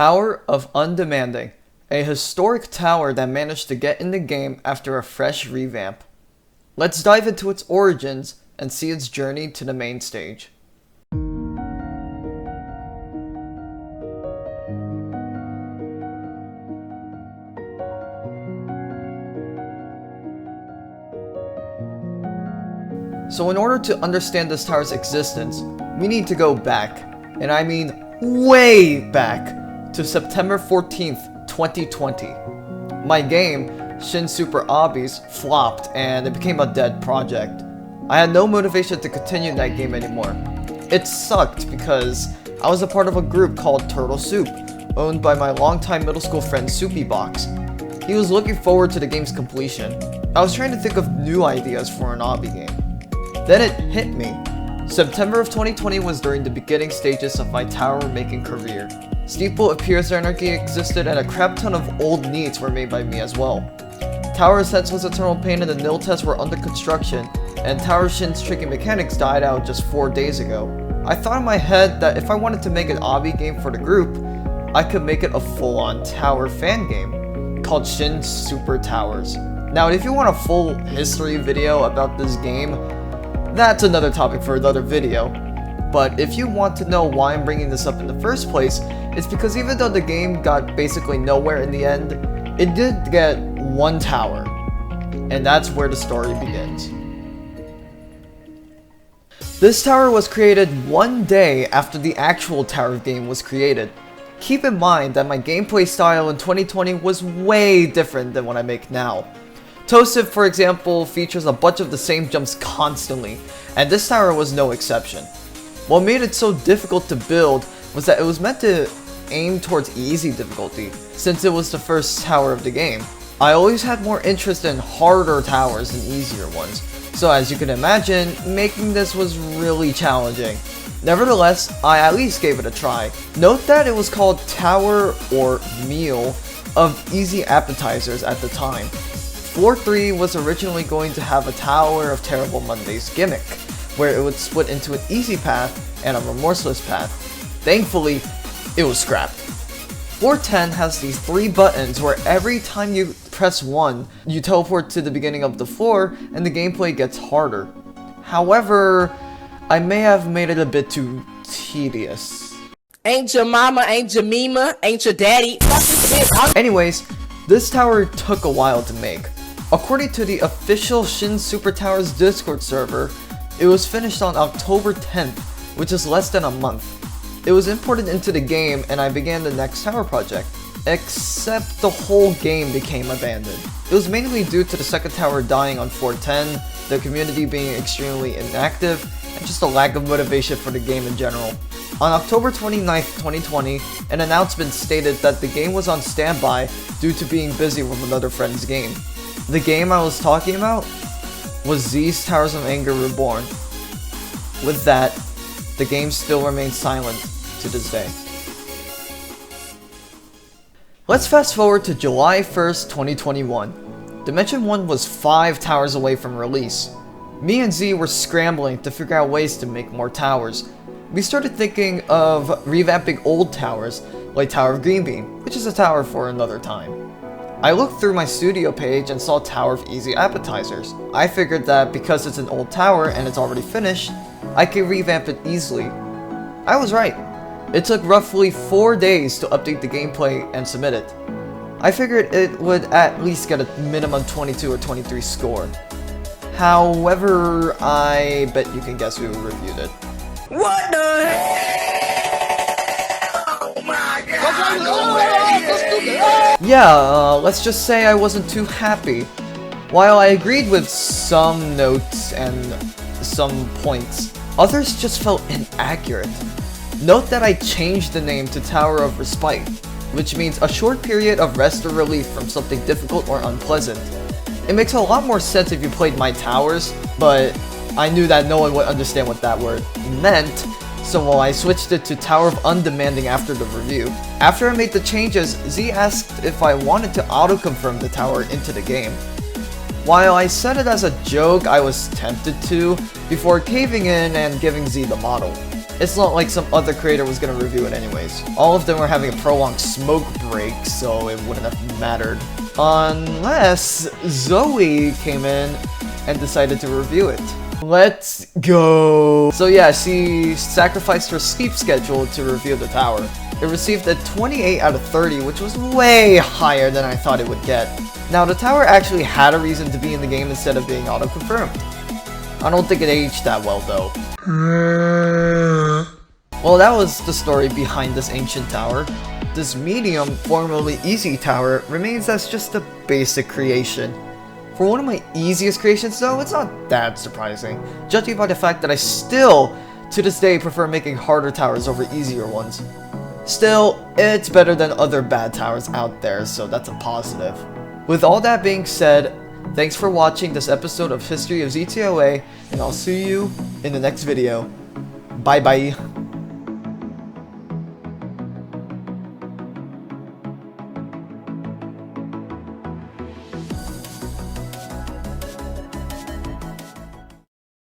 Tower of Undemanding, a historic tower that managed to get in the game after a fresh revamp. Let's dive into its origins and see its journey to the main stage. So in order to understand this tower's existence, we need to go back, and I mean way back, to September 14th, 2020. My game, Shin Super Obbies, flopped and it became a dead project. I had no motivation to continue that game anymore. It sucked because I was a part of a group called Turtle Soup, owned by my longtime middle school friend Soupy Box. He was looking forward to the game's completion. I was trying to think of new ideas for an obby game. Then it hit me. September of 2020 was during the beginning stages of my tower making career. Steeple Appears Anarchy existed and a crap ton of old needs were made by me as well. Tower Senseless Eternal Pain and the Nil tests were under construction, and Tower Shin's tricky mechanics died out just 4 days ago. I thought in my head that if I wanted to make an obby game for the group, I could make it a full-on tower fan game called Shin Super Towers. Now if you want a full history video about this game, that's another topic for another video. But if you want to know why I'm bringing this up in the first place, it's because even though the game got basically nowhere in the end, it did get one tower. And that's where the story begins. This tower was created one day after the actual tower game was created. Keep in mind that my gameplay style in 2020 was way different than what I make now. Toasted, for example, features a bunch of the same jumps constantly, and this tower was no exception. What made it so difficult to build was that it was meant to aim towards easy difficulty, since it was the first tower of the game. I always had more interest in harder towers than easier ones, so as you can imagine, making this was really challenging. Nevertheless, I at least gave it a try. Note that it was called Tower or Meal of Easy Appetizers at the time. Floor 3 was originally going to have a Tower of Terrible Mondays gimmick, where it would split into an easy path and a remorseless path. Thankfully, it was scrapped. Floor 10 has these 3 buttons where every time you press one, you teleport to the beginning of the floor and the gameplay gets harder. However, I may have made it a bit too tedious. Ain't your mama, ain't your mima, ain't your daddy. Anyways, this tower took a while to make. According to the official Shin Super Towers Discord server, it was finished on October 10th, which is less than a month. It was imported into the game and I began the next tower project, except the whole game became abandoned. It was mainly due to the second tower dying on floor 10, the community being extremely inactive, and just a lack of motivation for the game in general. On October 29th, 2020, an announcement stated that the game was on standby due to being busy with another friend's game. The game I was talking about was Z's Towers of Anger Reborn. With that, the game still remains silent to this day. Let's fast forward to July 1st, 2021. Dimension 1 was 5 towers away from release. Me and Z were scrambling to figure out ways to make more towers. We started thinking of revamping old towers, like Tower of Greenbean, which is a tower for another time. I looked through my studio page and saw Tower of Easy Appetizers. I figured that because it's an old tower and it's already finished, I could revamp it easily. I was right. It took roughly 4 days to update the gameplay and submit it. I figured it would at least get a minimum 22 or 23 score. However, I bet you can guess who reviewed it. What the hell? Oh my god! Yeah, let's just say I wasn't too happy. While I agreed with some notes and some points, others just felt inaccurate. Note that I changed the name to Tower of Respite, which means a short period of rest or relief from something difficult or unpleasant. It makes a lot more sense if you played my towers, but I knew that no one would understand what that word meant, so I switched it to Tower of Undemanding after the review. After I made the changes, Z asked if I wanted to auto-confirm the tower into the game. While I said it as a joke, I was tempted to, before caving in and giving Z the model. It's not like some other creator was gonna review it anyways. All of them were having a prolonged smoke break, so it wouldn't have mattered. Unless Zoe came in and decided to review it. Let's go! So yeah, she sacrificed her sleep schedule to review the tower. It received a 28 out of 30, which was way higher than I thought it would get. Now, the tower actually had a reason to be in the game instead of being auto-confirmed. I don't think it aged that well, though. Well, that was the story behind this ancient tower. This medium, formerly easy tower, remains as just a basic creation. For one of my easiest creations though, it's not that surprising, judging by the fact that I still, to this day, prefer making harder towers over easier ones. Still, it's better than other bad towers out there, so that's a positive. With all that being said, thanks for watching this episode of History of ZToA, and I'll see you in the next video. Bye bye.